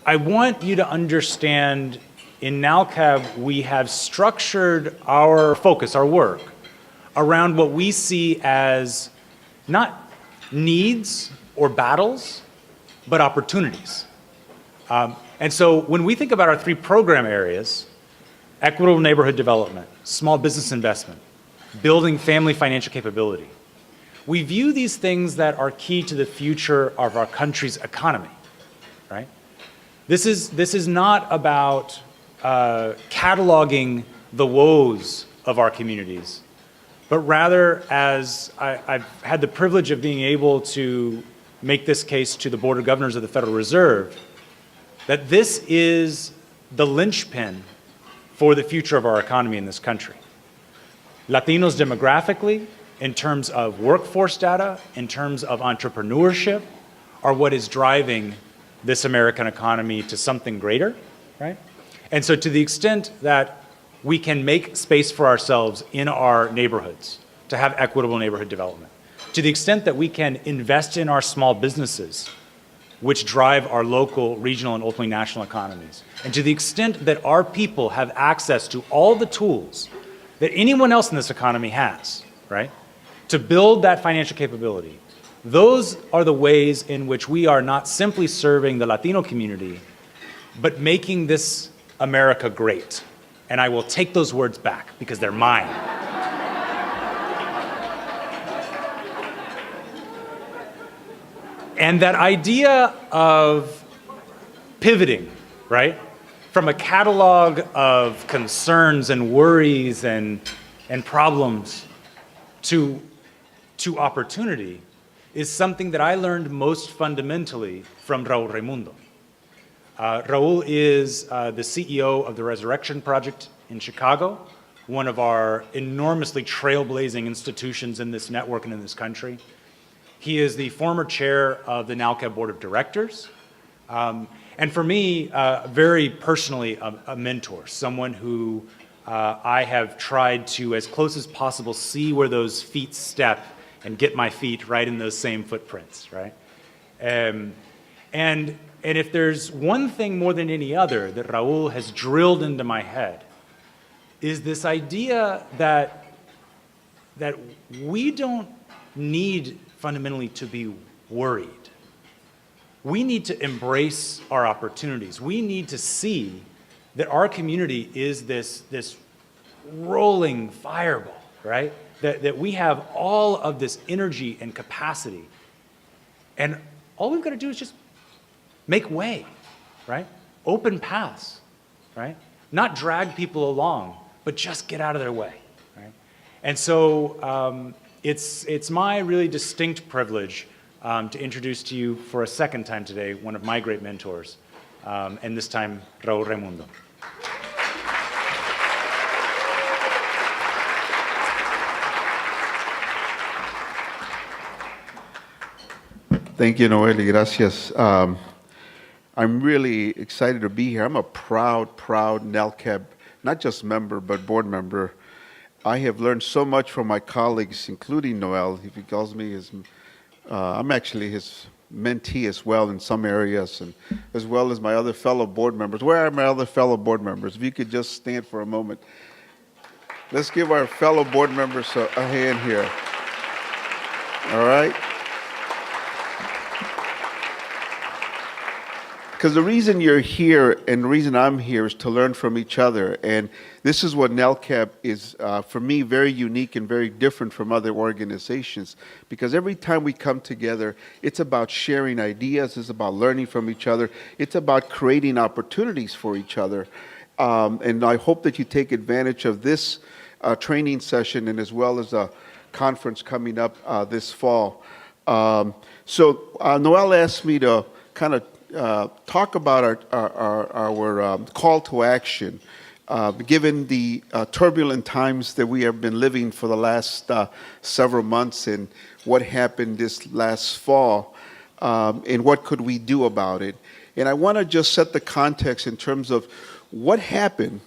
I want you to understand in NALCAB, we have structured our focus, our work, around what we see as not needs or battles, but opportunities. And so when we think about our three program areas, equitable neighborhood development, small business investment, building family financial capability, we view these things that are key to the future of our country's economy, right? This is not about cataloging the woes of our communities, but rather, as I've had the privilege of being able to make this case to the Board of Governors of the Federal Reserve, that this is the linchpin for the future of our economy in this country. Latinos demographically, in terms of workforce data, in terms of entrepreneurship, are what is driving this American economy to something greater, right? And so to the extent that we can make space for ourselves in our neighborhoods to have equitable neighborhood development, to the extent that we can invest in our small businesses, which drive our local, regional, and ultimately national economies, and to the extent that our people have access to all the tools that anyone else in this economy has, right, to build that financial capability, those are the ways in which we are not simply serving the Latino community, but making this America great. And I will take those words back because they're mine. And that idea of pivoting, right, from a catalog of concerns and worries and problems to opportunity is something that I learned most fundamentally from Raul Raymundo. Raul is the CEO of the Resurrection Project in Chicago, one of our enormously trailblazing institutions in this network and in this country. He is the former chair of the NALCAB Board of Directors. And for me, very personally, a mentor, someone who I have tried to, as close as possible, see where those feet step and get my feet right in those same footprints, right? And if there's one thing more than any other that Raul has drilled into my head, is this idea that we don't need fundamentally to be worried. We need to embrace our opportunities. We need to see that our community is this rolling fireball, right? That we have all of this energy and capacity. And all we've got to do is just make way, right? Open paths, right? Not drag people along, but just get out of their way, right? And so it's my really distinct privilege to introduce to you for a second time today one of my great mentors, and this time Raul Raymundo. Thank you, Noel, y gracias. I'm really excited to be here. I'm a proud NALCAB, not just member, but board member. I have learned so much from my colleagues, including Noel. If he calls me his, I'm actually his mentee as well in some areas, and as well as my other fellow board members. Where are my other fellow board members? If you could just stand for a moment. Let's give our fellow board members a hand here. All right? Because the reason you're here and the reason I'm here is to learn from each other. And this is what NALCAB is, for me, very unique and very different from other organizations. Because every time we come together, it's about sharing ideas, it's about learning from each other, it's about creating opportunities for each other. And I hope that you take advantage of this training session and as well as a conference coming up this fall. So Noel asked me to kind of talk about our call to action, given the turbulent times that we have been living for the last several months and what happened this last fall, and what could we do about it. And I want to just set the context in terms of what happened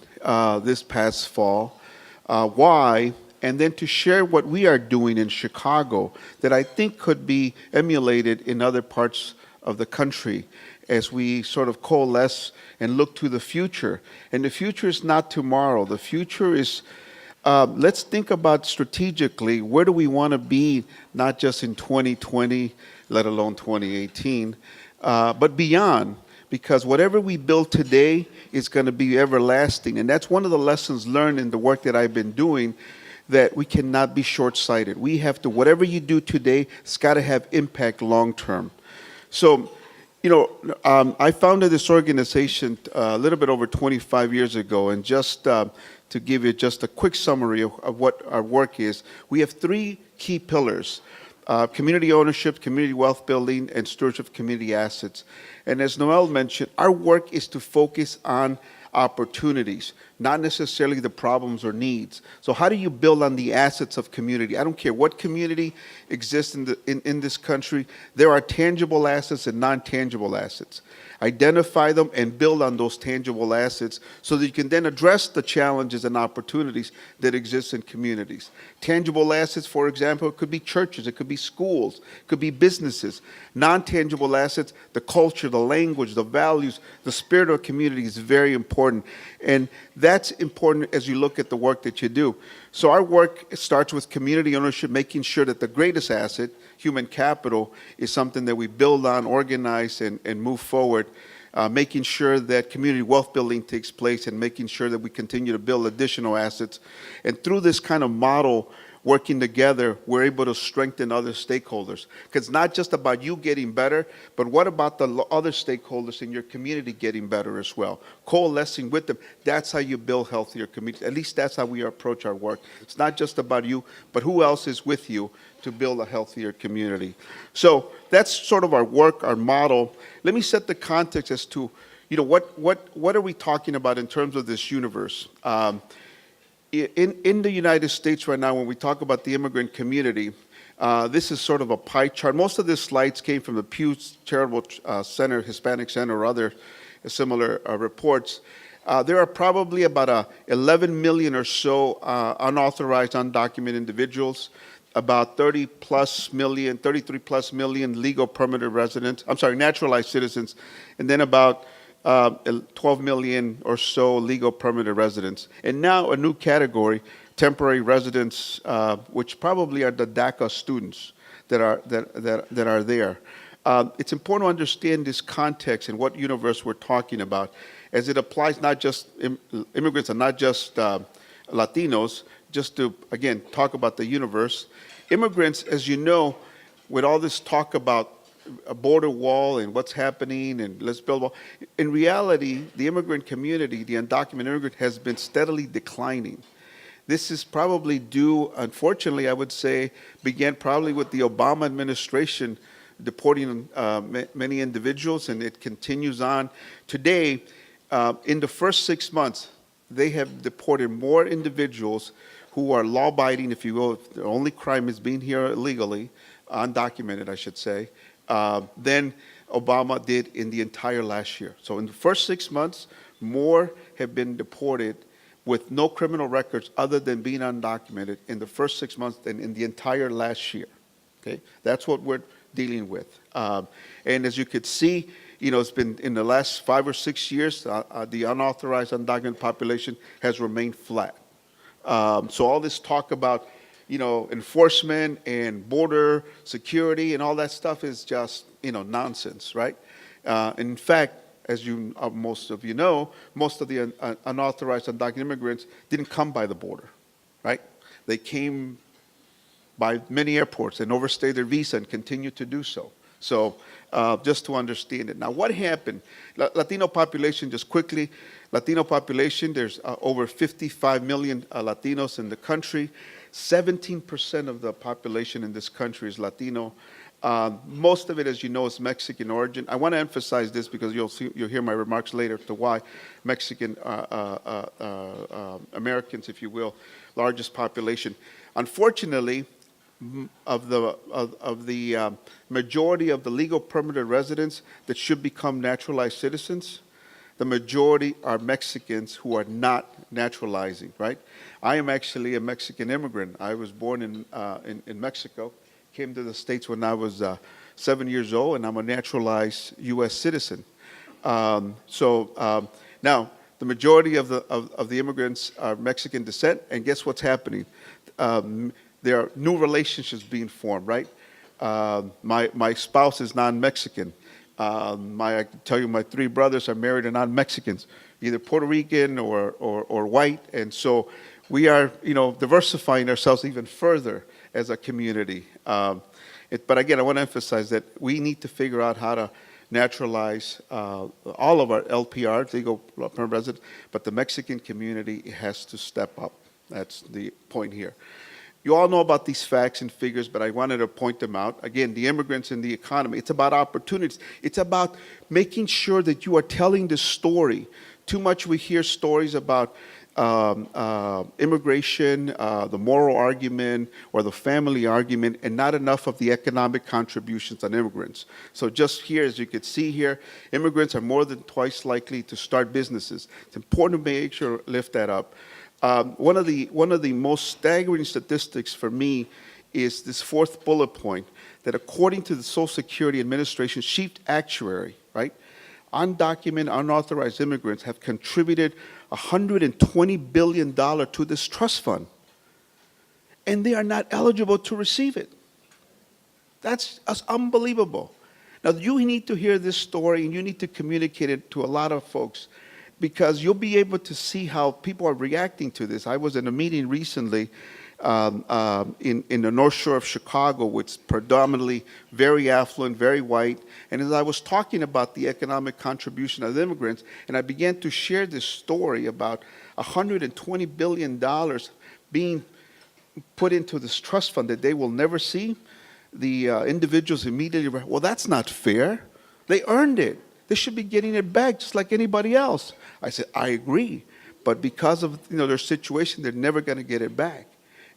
this past fall, why, and then to share what we are doing in Chicago that I think could be emulated in other parts of the country as we sort of coalesce and look to the future. And the future is not tomorrow. The future is, let's think about strategically, where do we want to be, not just in 2020, let alone 2018, but beyond. Because whatever we build today is going to be everlasting. And that's one of the lessons learned in the work that I've been doing, that we cannot be short-sighted. We have to, whatever you do today, it's got to have impact long-term. So, you know, I founded this organization a little bit over 25 years ago, and just to give you just a quick summary of what our work is, we have three key pillars: community ownership, community wealth building, and stewardship of community assets. And as Noel mentioned, our work is to focus on opportunities, not necessarily the problems or needs. So how do you build on the assets of community? I don't care what community exists in this country, there are tangible assets and non-tangible assets. Identify them and build on those tangible assets so that you can then address the challenges and opportunities that exist in communities. Tangible assets, for example, it could be churches, it could be schools, it could be businesses. Non-tangible assets, the culture, the language, the values, the spirit of a community is very important. And that's important as you look at the work that you do. So our work starts with community ownership, making sure that the greatest asset, human capital, is something that we build on, organize, and move forward, making sure that community wealth building takes place, and making sure that we continue to build additional assets. And through this kind of model, working together, we're able to strengthen other stakeholders. Because it's not just about you getting better, but what about the other stakeholders in your community getting better as well? Coalescing with them, that's how you build healthier communities. At least that's how we approach our work. It's not just about you, but who else is with you to build a healthier community. So that's sort of our work, our model. Let me set the context as to, you know, what are we talking about in terms of this universe? In the United States right now, when we talk about the immigrant community, this is sort of a pie chart. Most of the slides came from the Pew Charitable Center, Hispanic Center, or other similar reports. There are probably about 11 million or so unauthorized, undocumented individuals, about 33 plus million legal permanent residents, naturalized citizens, and then about 12 million or so legal permanent residents. And now a new category, temporary residents, which probably are the DACA students that are there. It's important to understand this context and what universe we're talking about, as it applies not just immigrants and not just Latinos. Just to, again, talk about the universe. Immigrants, as you know, with all this talk about a border wall and what's happening and let's build a wall. In reality, the immigrant community, the undocumented immigrant, has been steadily declining. This is probably due, unfortunately, I would say, began probably with the Obama administration deporting many individuals, and it continues on. Today, in the first 6 months, they have deported more individuals who are law-abiding, if you will. Their only crime is being here illegally, undocumented, I should say, than Obama did in the entire last year. So in the first 6 months, more have been deported with no criminal records other than being undocumented in the first 6 months than in the entire last year. Okay, that's what we're dealing with. And as you could see, you know, it's been in the last 5 or 6 years, the unauthorized, undocumented population has remained flat. So all this talk about, you know, enforcement and border security and all that stuff is just, you know, nonsense, right? In fact, as you most of you know, most of the unauthorized, undocumented immigrants didn't come by the border, right? They came by many airports and overstayed their visa and continue to do so. So just to understand it. Now, what happened? Latino population, just quickly, Latino population, there's over 55 million Latinos in the country. 17% of the population in this country is Latino. Most of it, as you know, is Mexican origin. I want to emphasize this because you'll hear my remarks later to why Mexican Americans, if you will, largest population. Unfortunately, of the majority of the legal permanent residents that should become naturalized citizens, the majority are Mexicans who are not naturalizing, right? I am actually a Mexican immigrant. I was born in Mexico, came to the States when I was 7 years old, and I'm a naturalized U.S. citizen. Now, the majority of the immigrants are Mexican descent, and guess what's happening? There are new relationships being formed, right? My spouse is non-Mexican. I can tell you my three brothers are married to non-Mexicans, either Puerto Rican or white, and so we are, diversifying ourselves even further as a community. But again, I want to emphasize that we need to figure out how to naturalize all of our LPRs, legal permanent residents, but the Mexican community has to step up. That's the point here. You all know about these facts and figures, but I wanted to point them out. Again, the immigrants and the economy, it's about opportunities. It's about making sure that you are telling the story. Too much we hear stories about immigration, the moral argument, or the family argument, and not enough of the economic contributions on immigrants. So just here, as you can see here, immigrants are more than twice likely to start businesses. It's important to make sure to lift that up. One of the most staggering statistics for me is this fourth bullet point, that according to the Social Security Administration chief actuary, right, undocumented, unauthorized immigrants have contributed $120 billion to this trust fund, and they are not eligible to receive it. That's unbelievable. Now, you need to hear this story, and you need to communicate it to a lot of folks, because you'll be able to see how people are reacting to this. I was in a meeting recently in the North Shore of Chicago, which is predominantly very affluent, very white. And as I was talking about the economic contribution of immigrants, and I began to share this story about $120 billion being put into this trust fund that they will never see, the individuals immediately, well, that's not fair. They earned it. They should be getting it back just like anybody else. I said, I agree, but because of their situation, they're never going to get it back.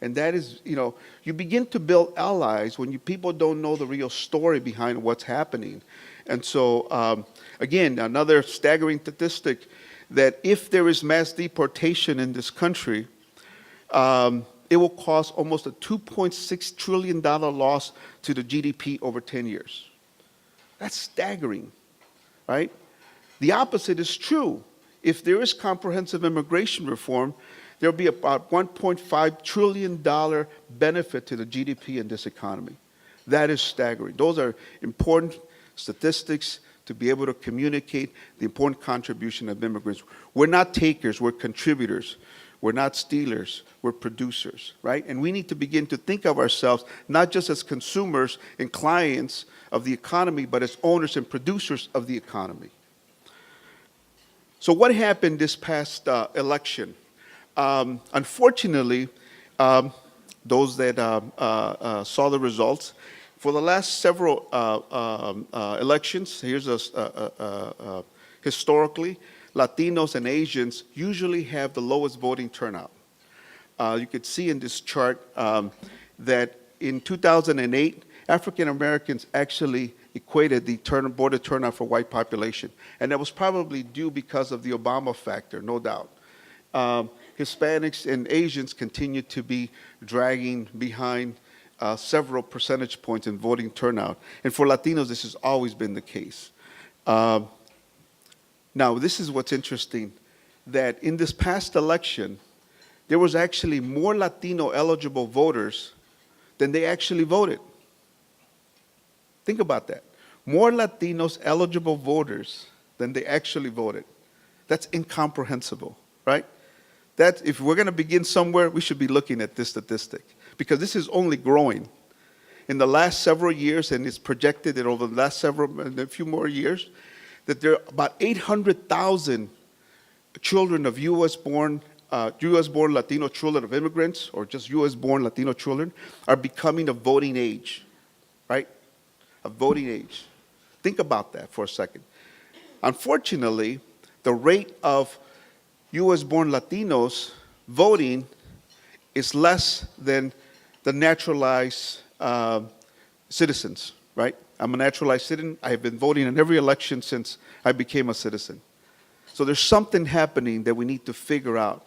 And that is, you begin to build allies when people don't know the real story behind what's happening. And so, again, another staggering statistic, that if there is mass deportation in this country, it will cost almost a $2.6 trillion loss to the GDP over 10 years. That's staggering. Right? The opposite is true. If there is comprehensive immigration reform, there will be about $1.5 trillion benefit to the GDP in this economy. That is staggering. Those are important statistics to be able to communicate the important contribution of immigrants. We're not takers, we're contributors. We're not stealers, we're producers, right? And we need to begin to think of ourselves not just as consumers and clients of the economy, but as owners and producers of the economy. So what happened this past election? Unfortunately, those that saw the results, for the last several elections, historically, Latinos and Asians usually have the lowest voting turnout. You could see in this chart that in 2008, African Americans actually equated the voter turnout for white population. And that was probably due because of the Obama factor, no doubt. Hispanics and Asians continue to be dragging behind several percentage points in voting turnout. And for Latinos, this has always been the case. Now, this is what's interesting, that in this past election, there was actually more Latino eligible voters than they actually voted. Think about that. More Latinos eligible voters than they actually voted. That's incomprehensible, right? That if we're going to begin somewhere, we should be looking at this statistic, because this is only growing. In the last several years, and it's projected that over the last a few more years, that there are about 800,000 children of U.S.-born Latino children of immigrants, or just U.S.-born Latino children, are becoming of voting age, right? Of voting age. Think about that for a second. Unfortunately, the rate of U.S.-born Latinos voting is less than the naturalized citizens, right? I'm a naturalized citizen. I have been voting in every election since I became a citizen. So there's something happening that we need to figure out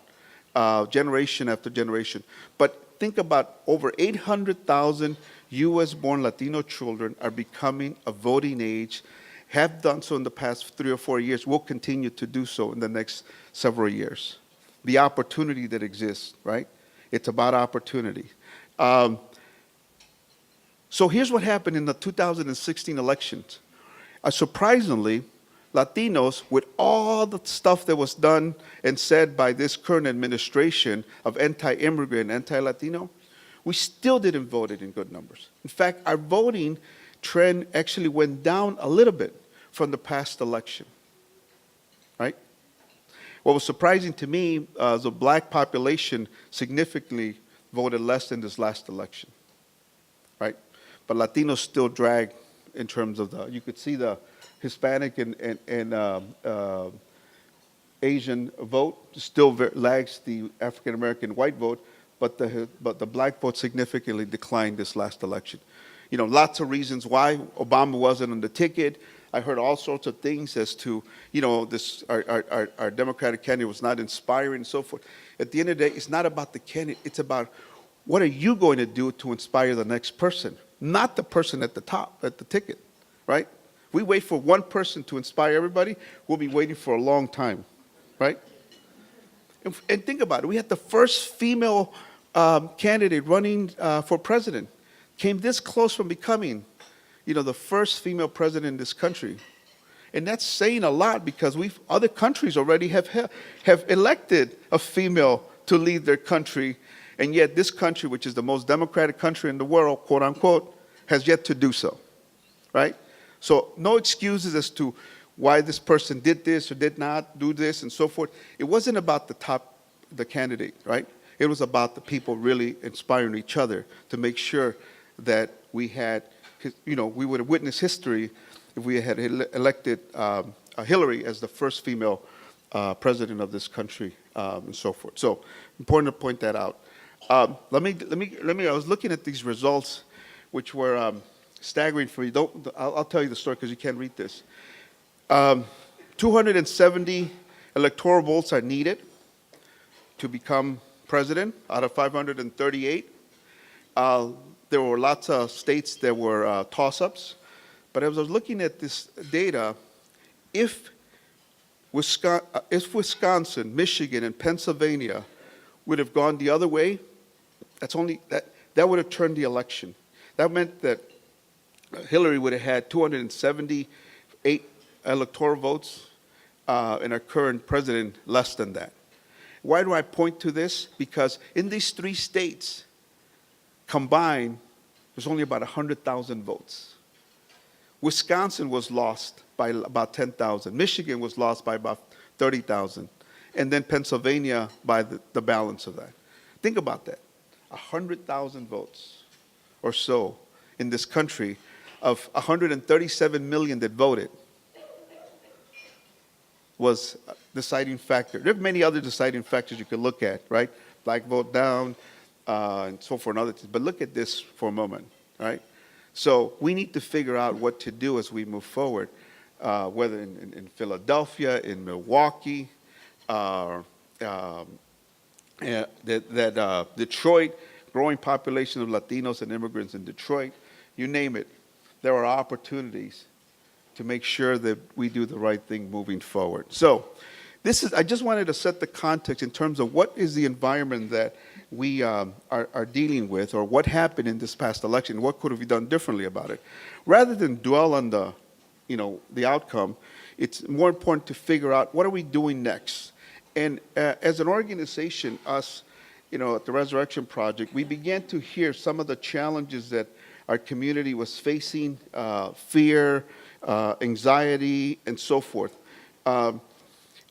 generation after generation. But think about over 800,000 U.S.-born Latino children are becoming of voting age, have done so in the past 3 or 4 years, will continue to do so in the next several years. The opportunity that exists, right? It's about opportunity. So here's what happened in the 2016 elections. Surprisingly, Latinos, with all the stuff that was done and said by this current administration of anti-immigrant, anti-Latino, we still didn't vote it in good numbers. In fact, our voting trend actually went down a little bit from the past election, right? What was surprising to me, the black population significantly voted less in this last election, right? But Latinos still drag in terms of you could see the Hispanic and Asian vote still lags the African American white vote, but the black vote significantly declined this last election. You know, lots of reasons why Obama wasn't on the ticket. I heard all sorts of things as to, you know, our Democratic candidate was not inspiring and so forth. At the end of the day, it's not about the candidate. It's about what are you going to do to inspire the next person, not the person at the top, at the ticket, right? We wait for one person to inspire everybody, we'll be waiting for a long time, right? And think about it. We had the first female candidate running for president. Came this close from becoming, you know, the first female president in this country. And that's saying a lot because other countries already have elected a female to lead their country. And yet this country, which is the most democratic country in the world, quote unquote, has yet to do so, right? So no excuses as to why this person did this or did not do this and so forth. It wasn't about the candidate, right? It was about the people really inspiring each other to make sure that we had, you know, we would have witnessed history if we had elected Hillary as the first female president of this country and so forth. So important to point that out. I was looking at these results, which were staggering for you. I'll tell you the story because you can't read this. 270 electoral votes are needed to become president out of 538. There were lots of states that were toss-ups. But as I was looking at this data, if Wisconsin, Michigan, and Pennsylvania would have gone the other way, that would have turned the election. That meant that Hillary would have had 278 electoral votes, and our current president less than that. Why do I point to this? Because in these 3 states combined, there's only about 100,000 votes. Wisconsin was lost by about 10,000. Michigan was lost by about 30,000. And then Pennsylvania by the balance of that. Think about that. 100,000 votes or so in this country of 137 million that voted was a deciding factor. There are many other deciding factors you could look at, right? Black vote down, and so forth and other things. But look at this for a moment, right? So we need to figure out what to do as we move forward, whether in Philadelphia, in Milwaukee, Detroit, growing population of Latinos and immigrants in Detroit, you name it. There are opportunities to make sure that we do the right thing moving forward. So I just wanted to set the context in terms of what is the environment that we are dealing with, or what happened in this past election, what could have we done differently about it. Rather than dwell on the outcome, it's more important to figure out what are we doing next. And as an organization, us, at the Resurrection Project, we began to hear some of the challenges that our community was facing, fear, anxiety, and so forth.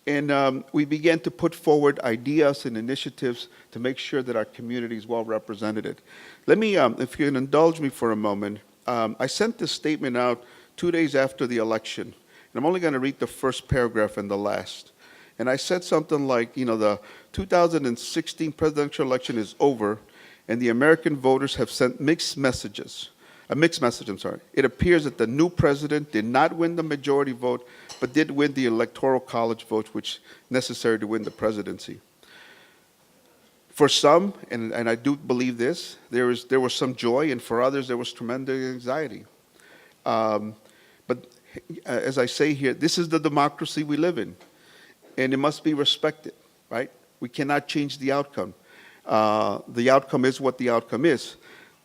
And we began to put forward ideas and initiatives to make sure that our community is well represented. Let me, if you can indulge me for a moment, I sent this statement out 2 days after the election. And I'm only going to read the first paragraph and the last. And I said something like, the 2016 presidential election is over, and the American voters have sent mixed messages. A mixed message, I'm sorry. It appears that the new president did not win the majority vote, but did win the Electoral College vote, which is necessary to win the presidency. For some, and I do believe this, there was some joy, and for others there was tremendous anxiety. But as I say here, this is the democracy we live in, and it must be respected, right? We cannot change the outcome. The outcome is what the outcome is.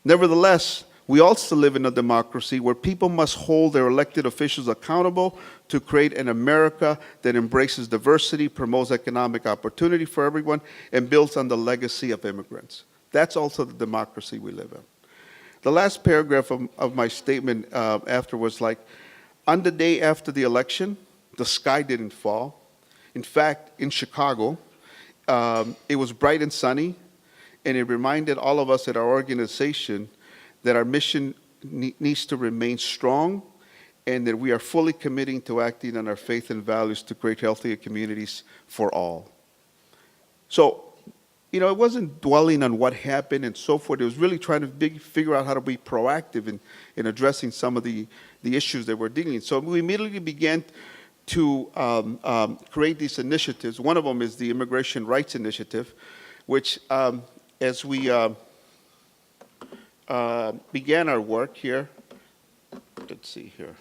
Nevertheless, we also live in a democracy where people must hold their elected officials accountable to create an America that embraces diversity, promotes economic opportunity for everyone, and builds on the legacy of immigrants. That's also the democracy we live in. The last paragraph of my statement after was like, on the day after the election, the sky didn't fall. In fact, in Chicago, it was bright and sunny, and it reminded all of us at our organization that our mission needs to remain strong, and that we are fully committing to acting on our faith and values to create healthier communities for all. So, it wasn't dwelling on what happened and so forth. It was really trying to figure out how to be proactive in addressing some of the issues that we're dealing with. So we immediately began to create these initiatives. One of them is the Immigration Rights Initiative, which as we began our work here, let's see here.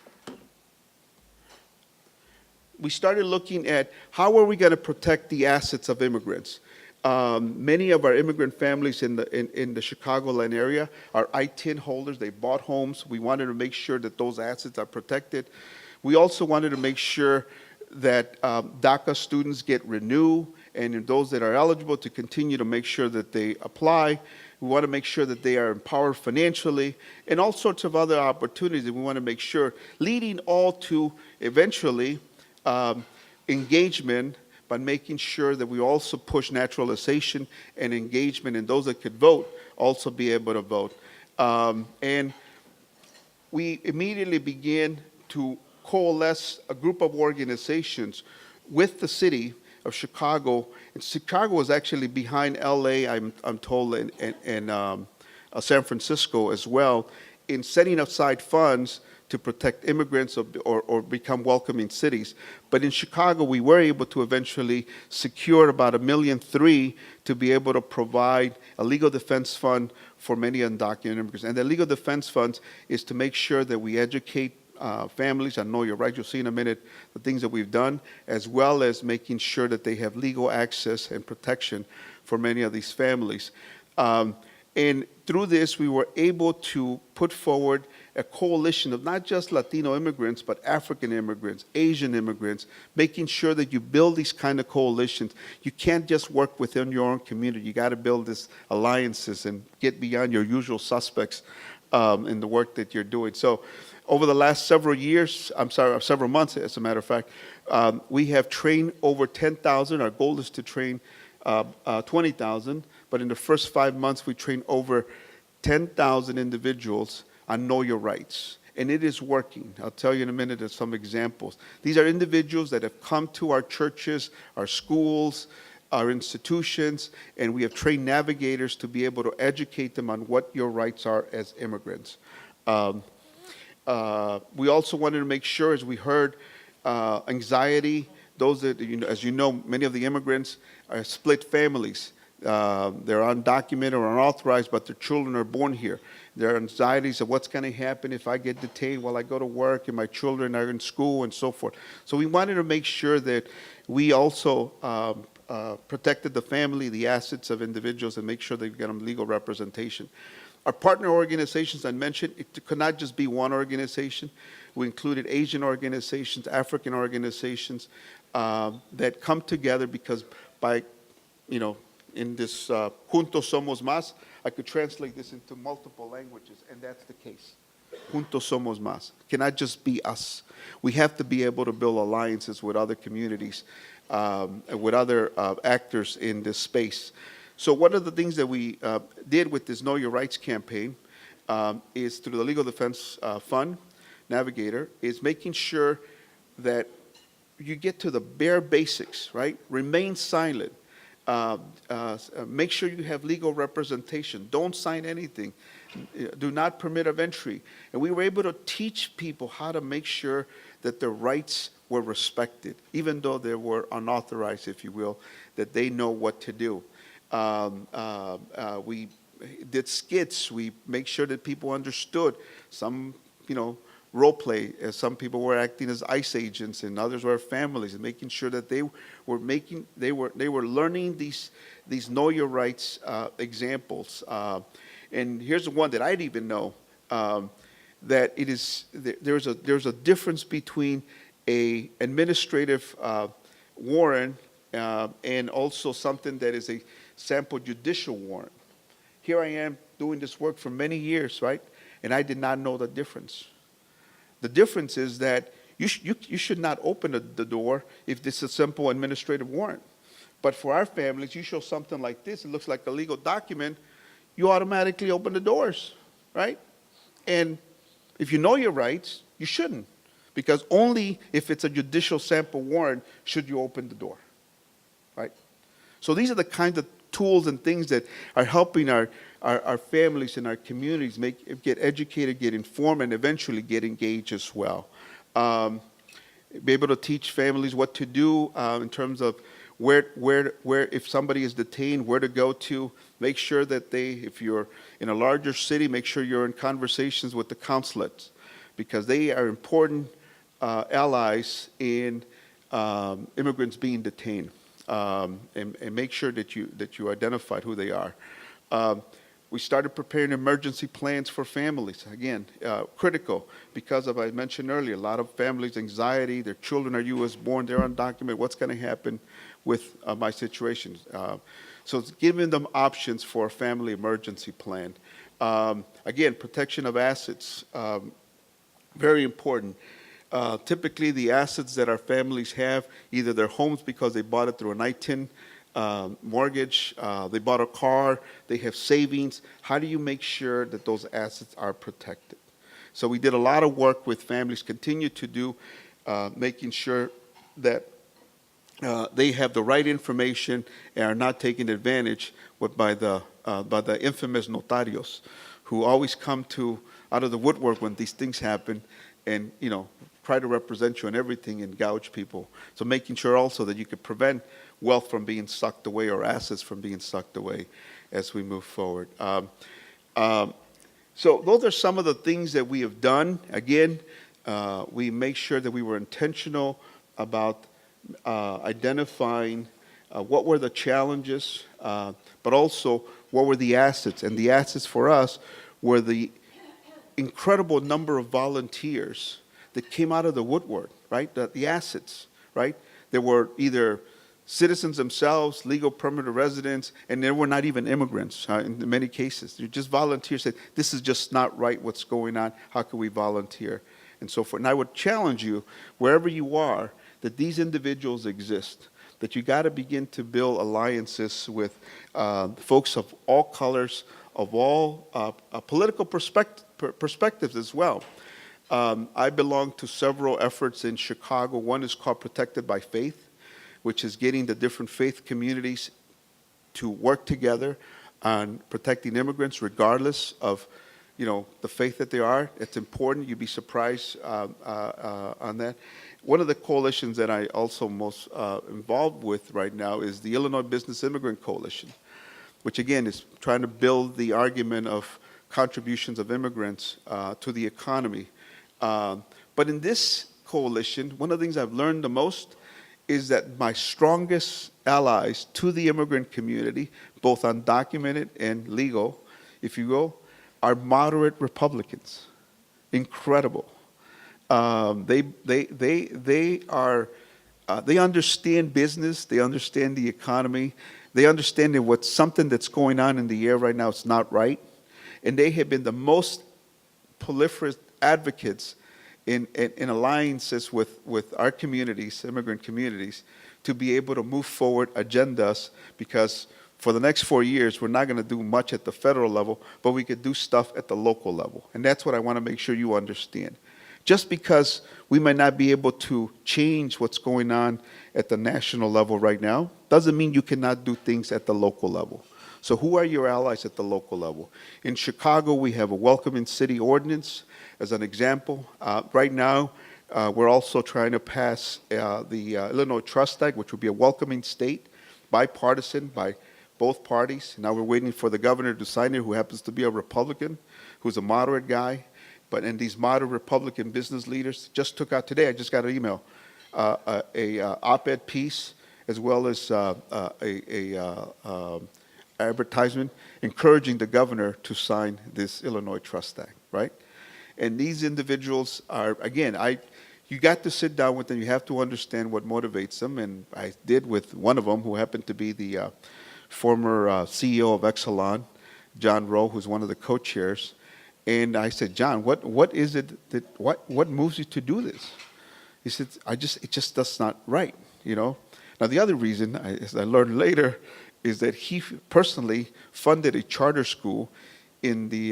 We started looking at how are we going to protect the assets of immigrants. Many of our immigrant families in the Chicagoland area are ITIN holders. They bought homes. We wanted to make sure that those assets are protected. We also wanted to make sure that DACA students get renewed, and those that are eligible to continue to make sure that they apply. We want to make sure that they are empowered financially, and all sorts of other opportunities that we want to make sure, leading all to eventually engagement, but making sure that we also push naturalization and engagement, and those that could vote also be able to vote. And we immediately began to coalesce a group of organizations with the city of Chicago. And Chicago was actually behind LA, I'm told, and San Francisco as well, in setting aside funds to protect immigrants or become welcoming cities. But in Chicago, we were able to eventually secure about $1.3 million to be able to provide a legal defense fund for many undocumented immigrants. And the legal defense funds is to make sure that we educate families. I know you're right, you'll see in a minute the things that we've done, as well as making sure that they have legal access and protection for many of these families. And through this, we were able to put forward a coalition of not just Latino immigrants, but African immigrants, Asian immigrants, making sure that you build these kind of coalitions. You can't just work within your own community. You got to build these alliances and get beyond your usual suspects in the work that you're doing. So over the last several months, as a matter of fact, we have trained over 10,000. Our goal is to train 20,000, but in the first 5 months, we trained over 10,000 individuals on Know Your Rights. And it is working. I'll tell you in a minute of some examples. These are individuals that have come to our churches, our schools, our institutions, and we have trained navigators to be able to educate them on what your rights are as immigrants. We also wanted to make sure, as we heard, anxiety, those that, as you know, many of the immigrants are split families. They're undocumented or unauthorized, but their children are born here. There are anxieties of what's going to happen if I get detained while I go to work and my children are in school and so forth. So we wanted to make sure that we also protected the family, the assets of individuals, and make sure they get them legal representation. Our partner organizations I mentioned, it could not just be one organization. We included Asian organizations, African organizations that come together because by, in this Juntos Somos Más, I could translate this into multiple languages, and that's the case. Juntos Somos Más. It cannot just be us. We have to be able to build alliances with other communities, with other actors in this space. So one of the things that we did with this Know Your Rights campaign is through the Legal Defense Fund, Navigator, is making sure that you get to the bare basics, right? Remain silent. Make sure you have legal representation. Don't sign anything. Do not permit of entry. And we were able to teach people how to make sure that their rights were respected, even though they were unauthorized, if you will, that they know what to do. We did skits. We make sure that people understood. Some, role play. Some people were acting as ICE agents, and others were families, and making sure that they were learning these know your rights examples. And here's the one that I didn't even know. That it is there's a difference between a administrative warrant and also something that is a sample judicial warrant. Here I am doing this work for many years, right? And I did not know the difference. The difference is that you should not open the door if this is a simple administrative warrant. But for our families, you show something like this, it looks like a legal document, you automatically open the doors, right? And if you know your rights, you shouldn't, because only if it's a judicial sample warrant should you open the door, right? So these are the kinds of tools and things that are helping our families and our communities get educated, get informed, and eventually get engaged as well. Be able to teach families what to do in terms of where if somebody is detained, where to go to. Make sure that if you're in a larger city, make sure you're in conversations with the consulates, because they are important allies in immigrants being detained, and make sure that you identify who they are. We started preparing emergency plans for families. Again, critical, because of, I mentioned earlier, a lot of families' anxiety, their children are U.S. born, they're undocumented, what's going to happen with my situation? So it's giving them options for a family emergency plan. Again, protection of assets, very important. Typically, the assets that our families have, either their homes because they bought it through an ITIN mortgage, they bought a car, they have savings. How do you make sure that those assets are protected? So we did a lot of work with families, continue to do, making sure that they have the right information and are not taken advantage by the infamous notarios, who always come out of the woodwork when these things happen, and try to represent you on everything and gouge people. So making sure also that you could prevent wealth from being sucked away or assets from being sucked away as we move forward. So those are some of the things that we have done. Again, we make sure that we were intentional about identifying what were the challenges, but also what were the assets. And the assets for us were the incredible number of volunteers that came out of the woodwork, right? The assets, right? There were either citizens themselves, legal permanent residents, and they were not even immigrants in many cases. They're just volunteers said, this is just not right what's going on, how can we volunteer, and so forth. And I would challenge you, wherever you are, that these individuals exist, that you got to begin to build alliances with folks of all colors, of all political perspectives as well. I belong to several efforts in Chicago. One is called Protected by Faith, which is getting the different faith communities to work together on protecting immigrants regardless of, the faith that they are. It's important. You'd be surprised on that. One of the coalitions that I also most involved with right now is the Illinois Business Immigrant Coalition, which again is trying to build the argument of contributions of immigrants to the economy. But in this coalition, one of the things I've learned the most is that my strongest allies to the immigrant community, both undocumented and legal, if you will, are moderate Republicans. Incredible. They understand business. They understand the economy. They understand that what's something that's going on in the air right now is not right, and they have been the most proliferous advocates in alliances with our communities, immigrant communities, to be able to move forward agendas, because for the next 4 years, we're not going to do much at the federal level, but we could do stuff at the local level. And that's what I want to make sure you understand. Just because we might not be able to change what's going on at the national level right now, doesn't mean you cannot do things at the local level. So who are your allies at the local level? In Chicago, we have a welcoming city ordinance, as an example. Right now, we're also trying to pass the Illinois Trust Act, which would be a welcoming state, bipartisan, by both parties. Now we're waiting for the governor to sign it, who happens to be a Republican, who's a moderate guy. And these moderate Republican business leaders just took out today, I just got an email, a op-ed piece as well as advertisement encouraging the governor to sign this Illinois Trust Act, right? And these individuals are, again, you got to sit down with them. You have to understand what motivates them. And I did with one of them, who happened to be the former CEO of Exelon, John Rowe, who's one of the co-chairs. And I said, John, what is it what moves you to do this? He said, it just that's not right, you know. Now the other reason, as I learned later, is that he personally funded a charter school in the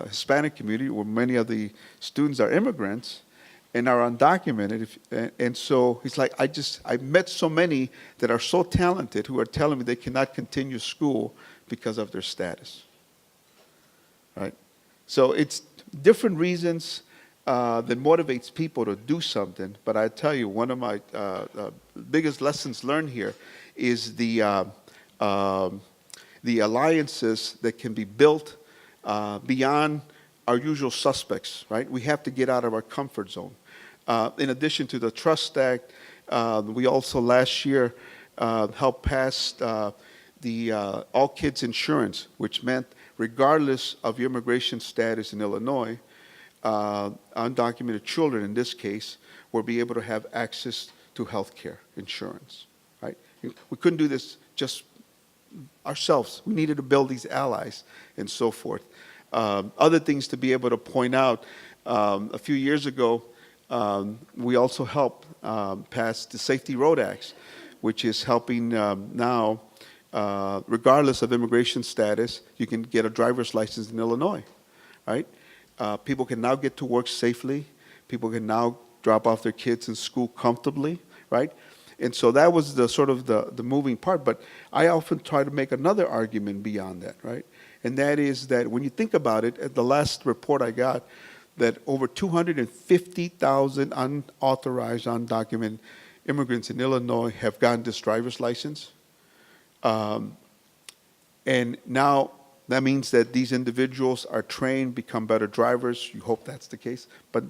Hispanic community, where many of the students are immigrants and are undocumented. And so he's like, I've met so many that are so talented who are telling me they cannot continue school because of their status, right? So it's different reasons that motivates people to do something. But I tell you, one of my biggest lessons learned here is the alliances that can be built beyond our usual suspects, right? We have to get out of our comfort zone. In addition to the Trust Act, we also last year helped pass the All Kids Insurance, which meant regardless of your immigration status in Illinois, undocumented children in this case will be able to have access to health care insurance, right? We couldn't do this just ourselves. We needed to build these allies and so forth. Other things to be able to point out, a few years ago, we also helped pass the Safety Road Act, which is helping now, regardless of immigration status, you can get a driver's license in Illinois, right? People can now get to work safely. People can now drop off their kids in school comfortably, right? And so that was the sort of the moving part. But I often try to make another argument beyond that, right? And that is that when you think about it, at the last report I got, that over 250,000 unauthorized, undocumented immigrants in Illinois have gotten this driver's license. And now that means that these individuals are trained, become better drivers. You hope that's the case. But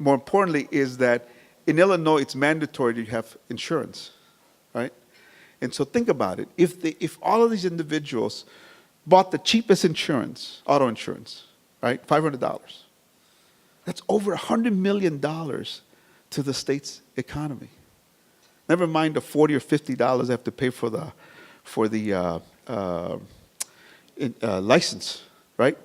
more importantly is that in Illinois, it's mandatory that you have insurance, right? And so think about it. If all of these individuals bought the cheapest insurance, auto insurance, right, $500, that's over $100 million to the state's economy. Never mind the $40 or $50 they have to pay for the license, right?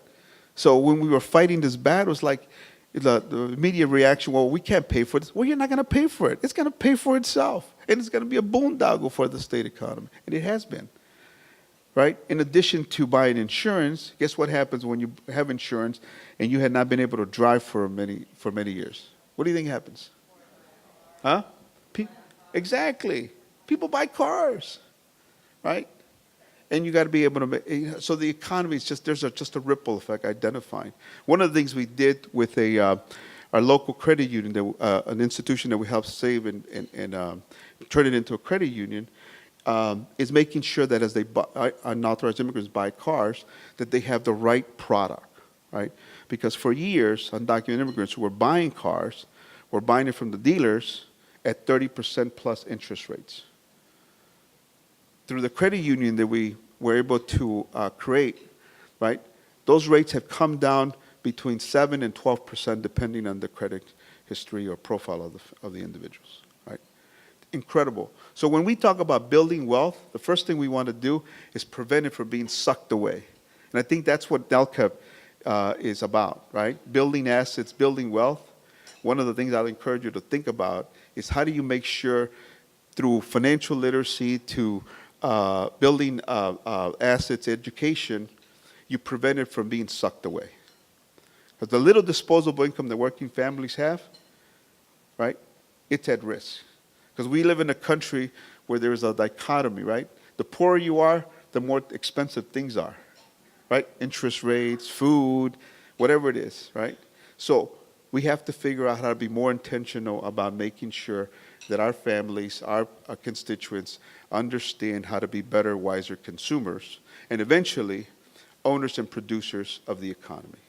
So when we were fighting this battle, it was like the media reaction, well, we can't pay for this. Well, you're not going to pay for it. It's going to pay for itself. And it's going to be a boondoggle for the state economy. And it has been, right? In addition to buying insurance, guess what happens when you have insurance and you had not been able to drive for many years? What do you think happens? Huh? Exactly. People buy cars, right? And you got to be able to make, so the economy is just, there's just a ripple effect identifying. One of the things we did with our local credit union, an institution that we helped save and turn it into a credit union, is making sure that as they unauthorized immigrants buy cars, that they have the right product, right? Because for years, undocumented immigrants who were buying cars were buying it from the dealers at 30% plus interest rates. Through the credit union that we were able to create, right, those rates have come down between 7 and 12% depending on the credit history or profile of the individuals, right? Incredible. So when we talk about building wealth, the first thing we want to do is prevent it from being sucked away. And I think that's what NALCAB is about, right? Building assets, building wealth. One of the things I'll encourage you to think about is how do you make sure through financial literacy to building assets, education, you prevent it from being sucked away. Because the little disposable income that working families have, right, it's at risk. Because we live in a country where there is a dichotomy, right? The poorer you are, the more expensive things are, right? Interest rates, food, whatever it is, right? So we have to figure out how to be more intentional about making sure that our families, our constituents, understand how to be better, wiser consumers, and eventually owners and producers of the economy.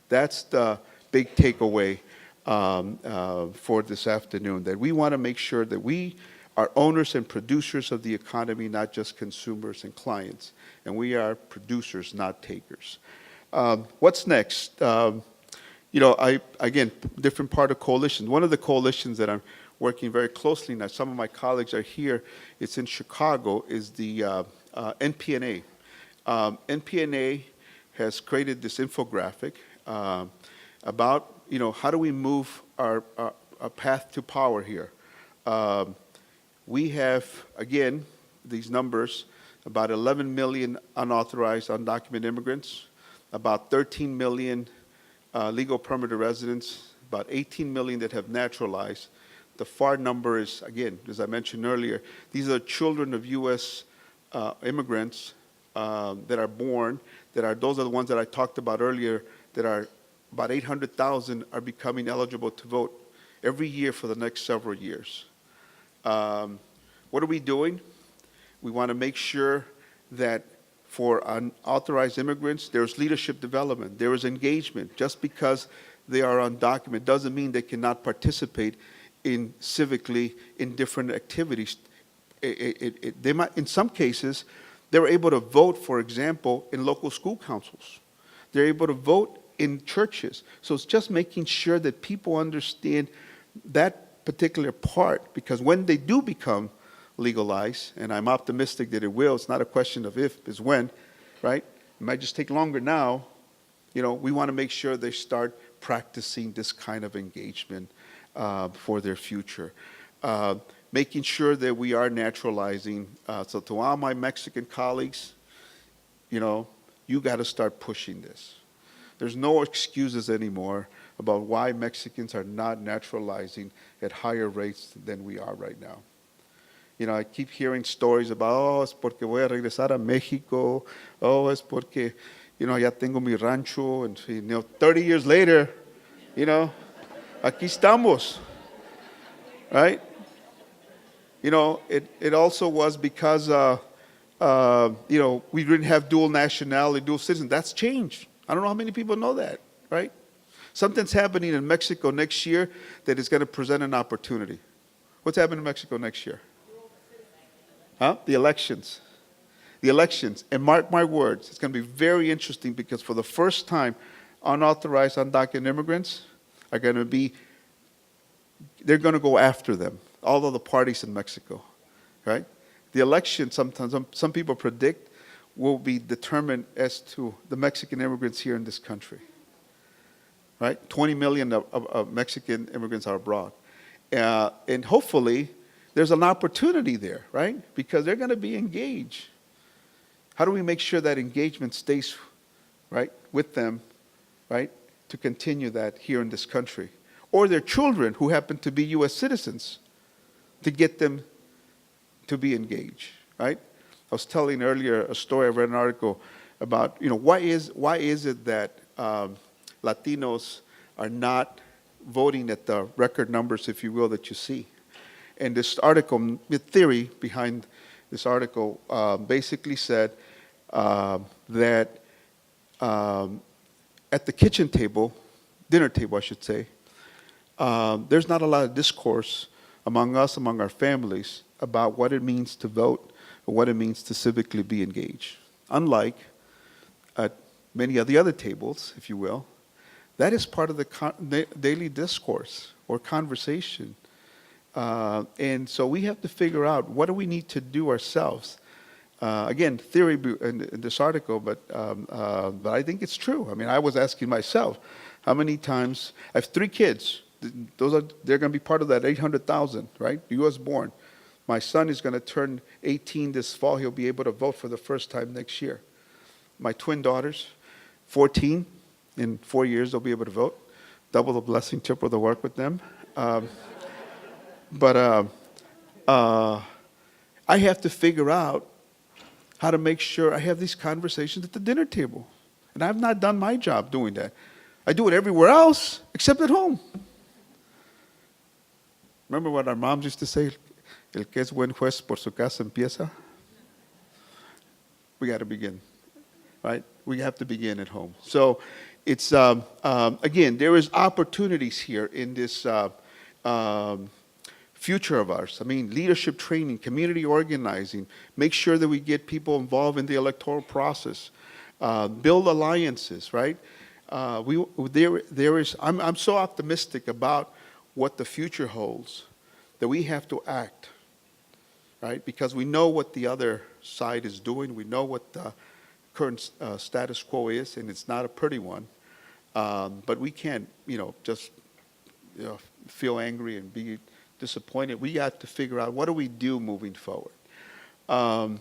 That's the big takeaway for this afternoon, that we want to make sure that we are owners and producers of the economy, not just consumers and clients, and we are producers, not takers. What's next? Again, different part of coalitions. One of the coalitions that I'm working very closely now, some of my colleagues are here, it's in Chicago, is the NPNA. NPNA has created this infographic about, how do we move our path to power here. We have, again, these numbers, about 11 million unauthorized, undocumented immigrants, about 13 million legal permanent residents, about 18 million that have naturalized. The FAR number is, again, as I mentioned earlier, these are children of U.S. Immigrants that are born, those are the ones that I talked about earlier, that are about 800,000 are becoming eligible to vote every year for the next several years. What are we doing? We want to make sure that for unauthorized immigrants, there's leadership development, there is engagement. Just because they are undocumented doesn't mean they cannot participate civically in different activities. They might, in some cases, they're able to vote, for example, in local school councils. They're able to vote in churches. So it's just making sure that people understand that particular part, because when they do become legalized, and I'm optimistic that it will, it's not a question of if, it's when, right? It might just take longer now. We want to make sure they start practicing this kind of engagement for their future. Making sure that we are naturalizing. So to all my Mexican colleagues, you got to start pushing this. There's no excuses anymore about why Mexicans are not naturalizing at higher rates than we are right now. I keep hearing stories about, es porque voy a regresar a Mexico, es porque, ya tengo mi rancho, and 30 years later, aquí estamos, right? It also was because, we didn't have dual nationality, dual citizen. That's changed. I don't know how many people know that, right? Something's happening in Mexico next year that is going to present an opportunity. What's happening in Mexico next year? The elections. The elections. And mark my words, it's going to be very interesting, because for the first time, unauthorized, undocumented immigrants are going to they're going to go after them, all of the parties in Mexico, right? The election, sometimes, some people predict, will be determined as to the Mexican immigrants here in this country, right? 20 million of Mexican immigrants are abroad. And hopefully, there's an opportunity there, right? Because they're going to be engaged. How do we make sure that engagement stays, right, with them, right, to continue that here in this country? Or their children who happen to be U.S. citizens, to get them to be engaged, right? I was telling earlier a story, I read an article about, why is it that Latinos are not voting at the record numbers, if you will, that you see? And this article, the theory behind this article basically said that at the kitchen table, dinner table I should say, there's not a lot of discourse among us, among our families, about what it means to vote or what it means to civically be engaged. Unlike at many of the other tables, if you will, that is part of the daily discourse or conversation. And so we have to figure out, what do we need to do ourselves? Again, theory in this article, but I think it's true. I mean, I was asking myself, how many times, I have 3 kids. They're going to be part of that 800,000, right? U.S. born. My son is going to turn 18 this fall. He'll be able to vote for the first time next year. My twin daughters, 14. In 4 years, they'll be able to vote. Double the blessing, triple the work with them. But I have to figure out how to make sure I have these conversations at the dinner table. And I've not done my job doing that. I do it everywhere else except at home. Remember what our moms used to say? El que es buen juez por su casa empieza. We got to begin, right? We have to begin at home. So it's, again, there is opportunities here in this future of ours. I mean, leadership training, community organizing, make sure that we get people involved in the electoral process, build alliances, right? I'm so optimistic about what the future holds that we have to act, right? Because we know what the other side is doing. We know what the current status quo is, and it's not a pretty one. But we can't, just feel angry and be disappointed. We got to figure out what do we do moving forward. So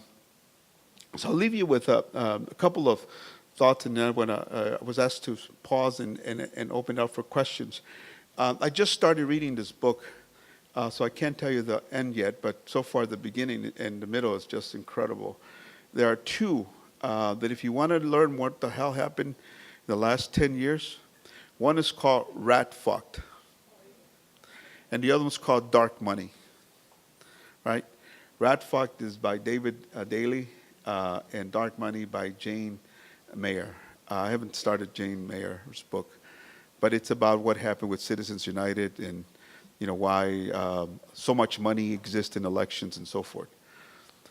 I'll leave you with a couple of thoughts, and then when I was asked to pause and open up for questions. I just started reading this book, so I can't tell you the end yet, but so far the beginning and the middle is just incredible. There are two that if you want to learn what the hell happened in the last 10 years, one is called Rat Fucked, and the other one's called Dark Money, right? Rat Fucked is by David Daly, and Dark Money by Jane Mayer. I haven't started Jane Mayer's book, but it's about what happened with Citizens United and why so much money exists in elections and so forth.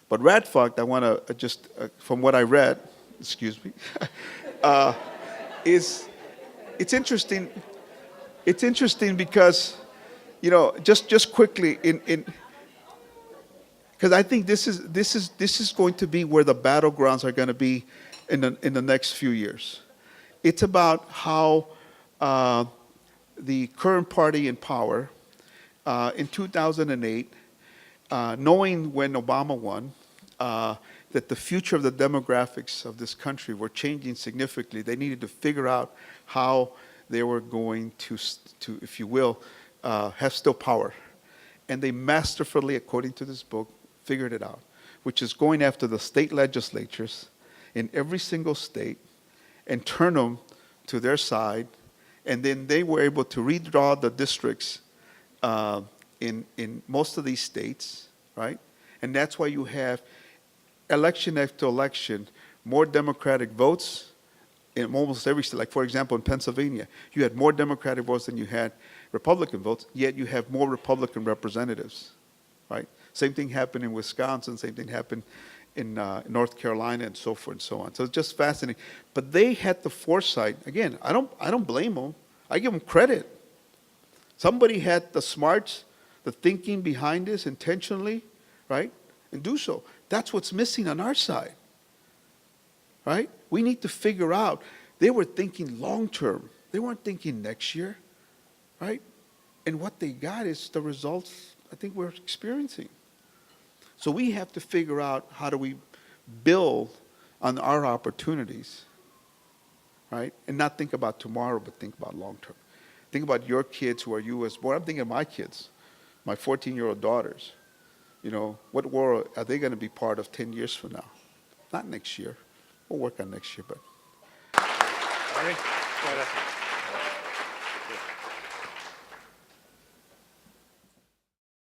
But Rat Fucked, I want to just, from what I read, excuse me, it's interesting. It's interesting because, just quickly because I think this is going to be where the battlegrounds are going to be in the next few years. It's about how the current party in power in 2008, knowing when Obama won, that the future of the demographics of this country were changing significantly. They needed to figure out how they were going to if you will, have still power. And they masterfully, according to this book, figured it out, which is going after the state legislatures in every single state and turn them to their side. And then they were able to redraw the districts in most of these states, right? And that's why you have election after election, more Democratic votes in almost every state. Like, for example, in Pennsylvania, you had more Democratic votes than you had Republican votes, yet you have more Republican representatives, right? Same thing happened in Wisconsin, same thing happened in North Carolina, and so forth and so on. So it's just fascinating. But they had the foresight. Again, I don't blame them. I give them credit. Somebody had the smarts, the thinking behind this intentionally, right? And do so. That's what's missing on our side, right? We need to figure out. They were thinking long term. They weren't thinking next year, right? And what they got is the results I think we're experiencing. So we have to figure out how do we build on our opportunities, right? And not think about tomorrow, but think about long term. Think about your kids who are U.S. born. I'm thinking of my kids, my 14-year-old daughters. What world are they going to be part of 10 years from now? Not next year. We'll work on next year, but. All right.